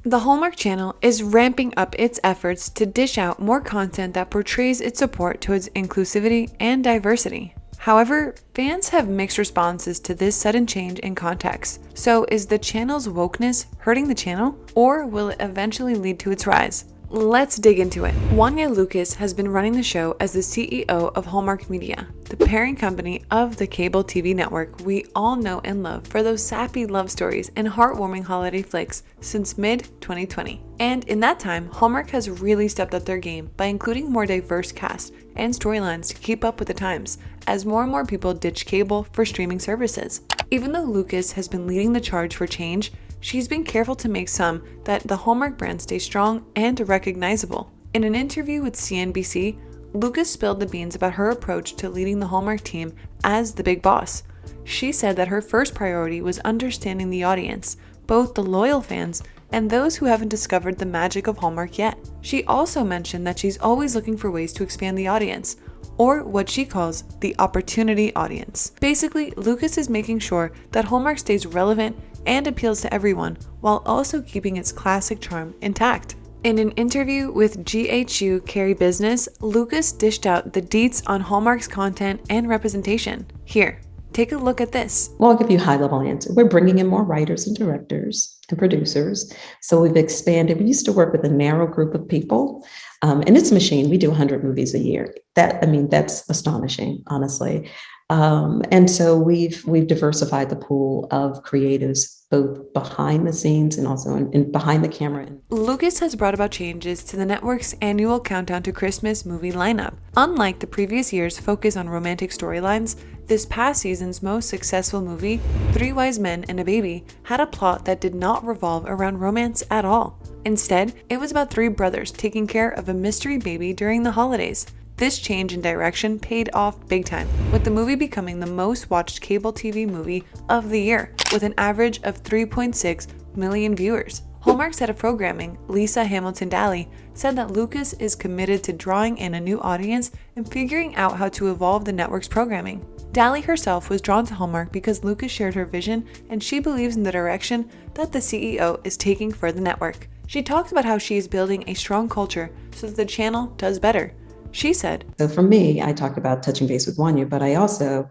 The Hallmark Channel is ramping up its efforts to dish out more content that portrays its support towards inclusivity and diversity. However, fans have mixed responses to this sudden change in context. So is the channel's wokeness hurting the channel, or will it eventually lead to its rise? Let's dig into it. Wanya Lucas has been running the show as the CEO of Hallmark Media, the parent company of the cable TV network we all know and love for those sappy love stories and heartwarming holiday flicks since mid-2020. And in that time, Hallmark has really stepped up their game by including more diverse cast and storylines to keep up with the times, as more and more people ditch cable for streaming services. Even though Lucas has been leading the charge for change, she's been careful to make some that the Hallmark brand stay strong and recognizable. In an interview with CNBC, Lucas spilled the beans about her approach to leading the Hallmark team as the big boss. She said that her first priority was understanding the audience, both the loyal fans and those who haven't discovered the magic of Hallmark yet. She also mentioned that she's always looking for ways to expand the audience, or what she calls the opportunity audience. Basically, Lucas is making sure that Hallmark stays relevant and appeals to everyone, while also keeping its classic charm intact. In an interview with GHU Carry Business, Lucas dished out the deets on Hallmark's content and representation. Here, take a look at this. Well, I'll give you a high-level answer. We're bringing in more writers and directors and producers. So we've expanded. We used to work with a narrow group of people, and it's a machine. We do 100 movies a year. That's astonishing, honestly. And so we've diversified the pool of creatives, both behind the scenes and also in behind the camera. Lucas has brought about changes to the network's annual countdown to Christmas movie lineup. Unlike the previous year's focus on romantic storylines, this past season's most successful movie, Three Wise Men and a Baby, had a plot that did not revolve around romance at all. Instead, it was about three brothers taking care of a mystery baby during the holidays. This change in direction paid off big time, with the movie becoming the most watched cable TV movie of the year, with an average of 3.6 million viewers. Hallmark's head of programming, Lisa Hamilton Daly, said that Lucas is committed to drawing in a new audience and figuring out how to evolve the network's programming. Daly herself was drawn to Hallmark because Lucas shared her vision, and she believes in the direction that the CEO is taking for the network. She talks about how she is building a strong culture so that the channel does better. She said, so for me, I talked about touching base with Wanya, but I also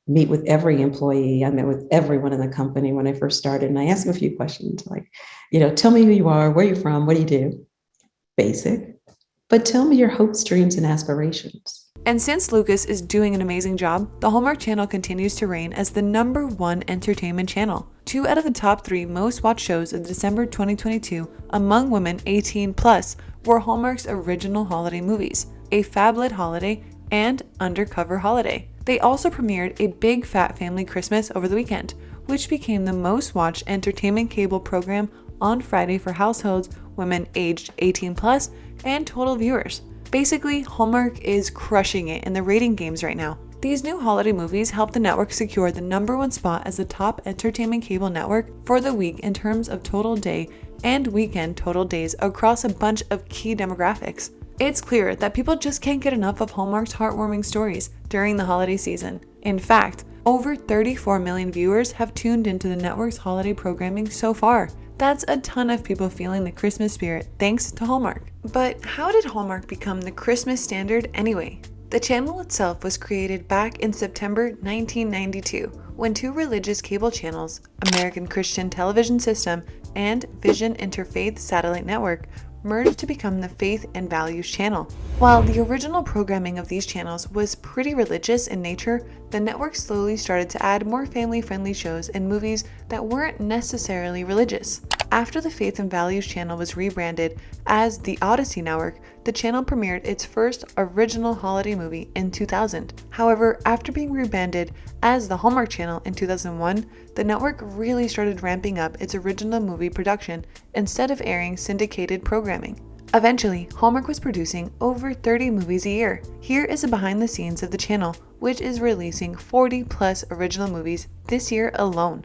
meet with every employee. I met with everyone in the company when I first started, and I asked them a few questions like, tell me who you are, where you're from, what do you do? Basic. But tell me your hopes, dreams, and aspirations. And since Lucas is doing an amazing job, the Hallmark Channel continues to reign as the #1 entertainment channel. 2 out of the top 3 most watched shows of December 2022 among women 18 plus were Hallmark's original holiday movies, A Fablet Holiday and Undercover Holiday. They also premiered A Big Fat Family Christmas over the weekend, which became the most watched entertainment cable program on Friday for households, women aged 18 plus, and total viewers. Basically, Hallmark is crushing it in the rating games right now. These new holiday movies help the network secure the #1 spot as the top entertainment cable network for the week in terms of total day and weekend total days across a bunch of key demographics. It's clear that people just can't get enough of Hallmark's heartwarming stories during the holiday season. In fact, over 34 million viewers have tuned into the network's holiday programming so far. That's a ton of people feeling the Christmas spirit thanks to Hallmark. But how did Hallmark become the Christmas standard anyway? The channel itself was created back in September 1992 when 2 religious cable channels, American Christian Television System and Vision Interfaith Satellite Network, merged to become the Faith and Values channel. While the original programming of these channels was pretty religious in nature, the network slowly started to add more family-friendly shows and movies that weren't necessarily religious. After the Faith and Values channel was rebranded as the Odyssey Network, the channel premiered its first original holiday movie in 2000. However, after being rebranded as the Hallmark Channel in 2001, the network really started ramping up its original movie production instead of airing syndicated programming. Eventually, Hallmark was producing over 30 movies a year. Here is a behind the scenes of the channel, which is releasing 40 plus original movies this year alone.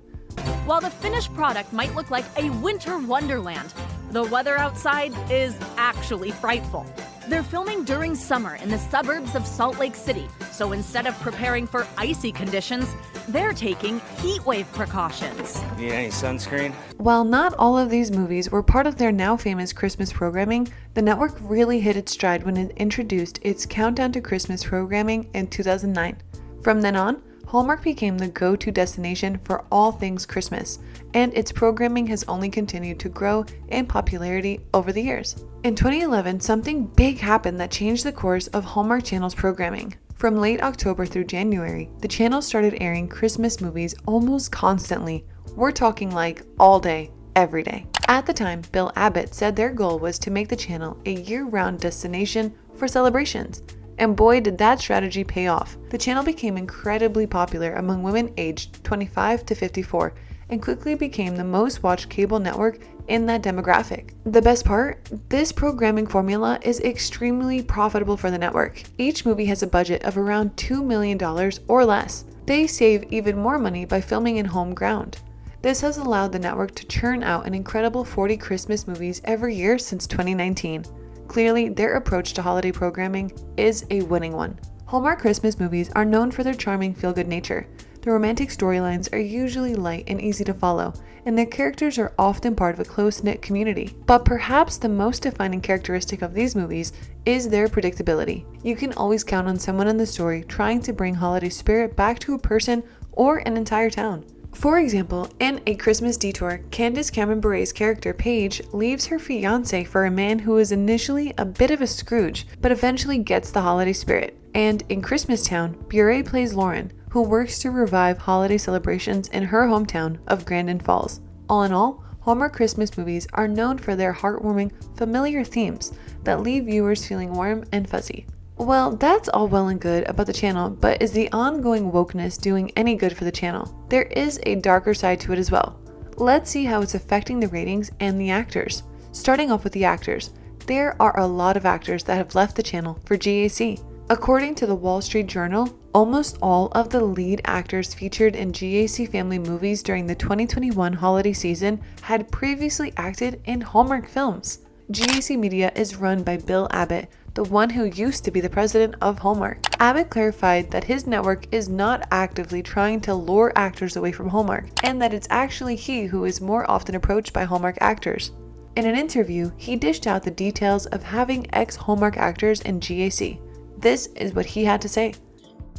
While the finished product might look like a winter wonderland, the weather outside is actually frightful. They're filming during summer in the suburbs of Salt Lake City, so instead of preparing for icy conditions, they're taking heat wave precautions. Need any sunscreen? While not all of these movies were part of their now famous Christmas programming, the network really hit its stride when it introduced its Countdown to Christmas programming in 2009. From then on, Hallmark became the go-to destination for all things Christmas, and its programming has only continued to grow in popularity over the years. In 2011, something big happened that changed the course of Hallmark Channel's programming. From late October through January, the channel started airing Christmas movies almost constantly. We're talking like all day, every day. At the time, Bill Abbott said their goal was to make the channel a year-round destination for celebrations. And boy, did that strategy pay off. The channel became incredibly popular among women aged 25 to 54 and quickly became the most watched cable network in that demographic. The best part? This programming formula is extremely profitable for the network. Each movie has a budget of around $2 million or less. They save even more money by filming in home ground. This has allowed the network to churn out an incredible 40 Christmas movies every year since 2019. Clearly, their approach to holiday programming is a winning one. Hallmark Christmas movies are known for their charming feel-good nature. The romantic storylines are usually light and easy to follow, and their characters are often part of a close-knit community. But perhaps the most defining characteristic of these movies is their predictability. You can always count on someone in the story trying to bring holiday spirit back to a person or an entire town. For example, in A Christmas Detour, Candace Cameron Bure's character Paige leaves her fiancé for a man who is initially a bit of a Scrooge, but eventually gets the holiday spirit. And in Christmastown, Bure plays Lauren, who works to revive holiday celebrations in her hometown of Grandin Falls. All in all, Hallmark Christmas movies are known for their heartwarming, familiar themes that leave viewers feeling warm and fuzzy. Well, that's all well and good about the channel, but is the ongoing wokeness doing any good for the channel? There is a darker side to it as well. Let's see how it's affecting the ratings and the actors. Starting off with the actors, there are a lot of actors that have left the channel for GAC. According to the Wall Street Journal, almost all of the lead actors featured in GAC family movies during the 2021 holiday season had previously acted in Hallmark films. GAC Media is run by Bill Abbott, the one who used to be the president of Hallmark. Abbott clarified that his network is not actively trying to lure actors away from Hallmark, and that it's actually he who is more often approached by Hallmark actors. In an interview, he dished out the details of having ex-Hallmark actors in GAC. This is what he had to say.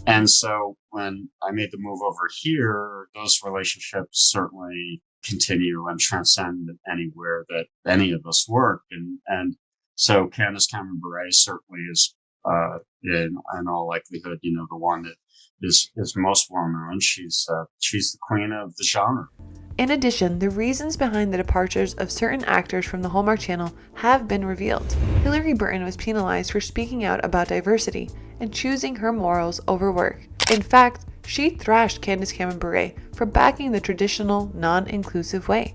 And so when I made the move over here, those relationships certainly continue and transcend anywhere that any of us work. And so Candace Cameron Bure certainly is, in all likelihood, the one that is most well known. She's the queen of the genre. In addition, the reasons behind the departures of certain actors from the Hallmark Channel have been revealed. Hillary Burton was penalized for speaking out about diversity and choosing her morals over work. In fact, she thrashed Candace Cameron Bure for backing the traditional, non-inclusive way.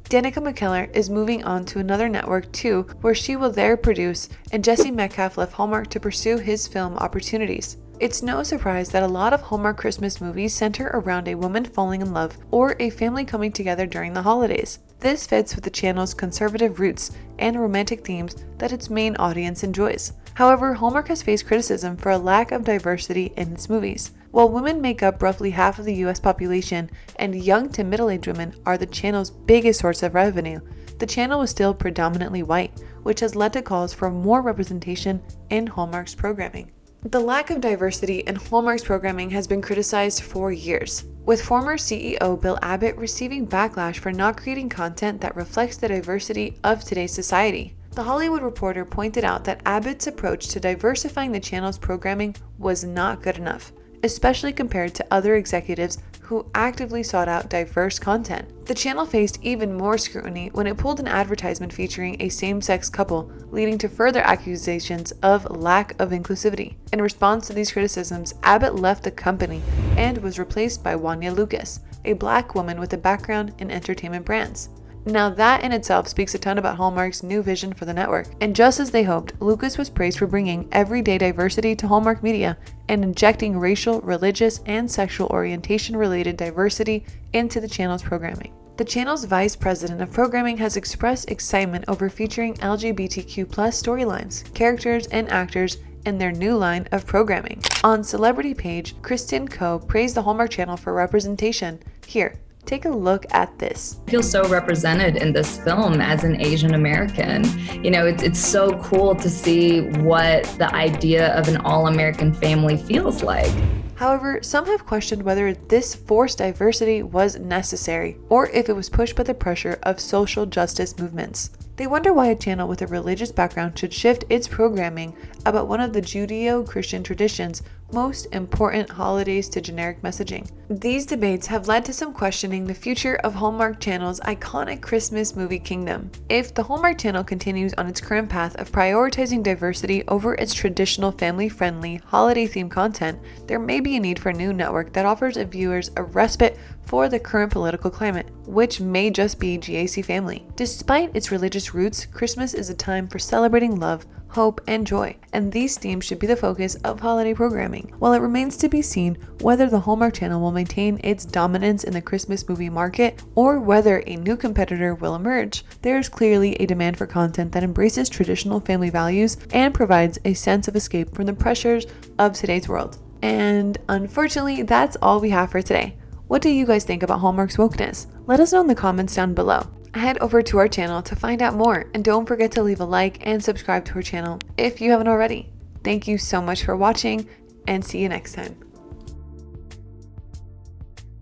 Danica McKellar is moving on to another network too, where she will there produce, and Jesse Metcalfe left Hallmark to pursue his film opportunities. It's no surprise that a lot of Hallmark Christmas movies center around a woman falling in love or a family coming together during the holidays. This fits with the channel's conservative roots and romantic themes that its main audience enjoys. However, Hallmark has faced criticism for a lack of diversity in its movies. While women make up roughly half of the US population and young to middle-aged women are the channel's biggest source of revenue, the channel is still predominantly white, which has led to calls for more representation in Hallmark's programming. The lack of diversity in Hallmark's programming has been criticized for years, with former CEO Bill Abbott receiving backlash for not creating content that reflects the diversity of today's society. The Hollywood Reporter pointed out that Abbott's approach to diversifying the channel's programming was not good enough, especially compared to other executives who actively sought out diverse content. The channel faced even more scrutiny when it pulled an advertisement featuring a same-sex couple, leading to further accusations of lack of inclusivity. In response to these criticisms, Abbott left the company and was replaced by Wanya Lucas, a Black woman with a background in entertainment brands. Now that in itself speaks a ton about Hallmark's new vision for the network. And just as they hoped, Lucas was praised for bringing everyday diversity to Hallmark Media and injecting racial, religious, and sexual orientation-related diversity into the channel's programming. The channel's vice president of programming has expressed excitement over featuring LGBTQ+ storylines, characters, and actors in their new line of programming. On Celebrity page, Kristen Coe praised the Hallmark Channel for representation. Here, take a look at this. I feel so represented in this film as an Asian American. You know, it's so cool to see what the idea of an all-American family feels like. However, some have questioned whether this forced diversity was necessary, or if it was pushed by the pressure of social justice movements. They wonder why a channel with a religious background should shift its programming about one of the Judeo-Christian tradition's most important holidays to generic messaging. These debates have led to some questioning the future of Hallmark Channel's iconic Christmas movie kingdom. If the Hallmark Channel continues on its current path of prioritizing diversity over its traditional family-friendly, holiday-themed content, there may be a need for a new network that offers viewers a respite for the current political climate, which may just be GAC Family. Despite its religious roots, Christmas is a time for celebrating love, hope, and joy, and these themes should be the focus of holiday programming. While it remains to be seen whether the Hallmark Channel will maintain its dominance in the Christmas movie market or whether a new competitor will emerge, there is clearly a demand for content that embraces traditional family values and provides a sense of escape from the pressures of today's world. And unfortunately, that's all we have for today. What do you guys think about Hallmark's wokeness? Let us know in the comments down below. Head over to our channel to find out more, and don't forget to leave a like and subscribe to our channel if you haven't already. Thank you so much for watching, and see you next time.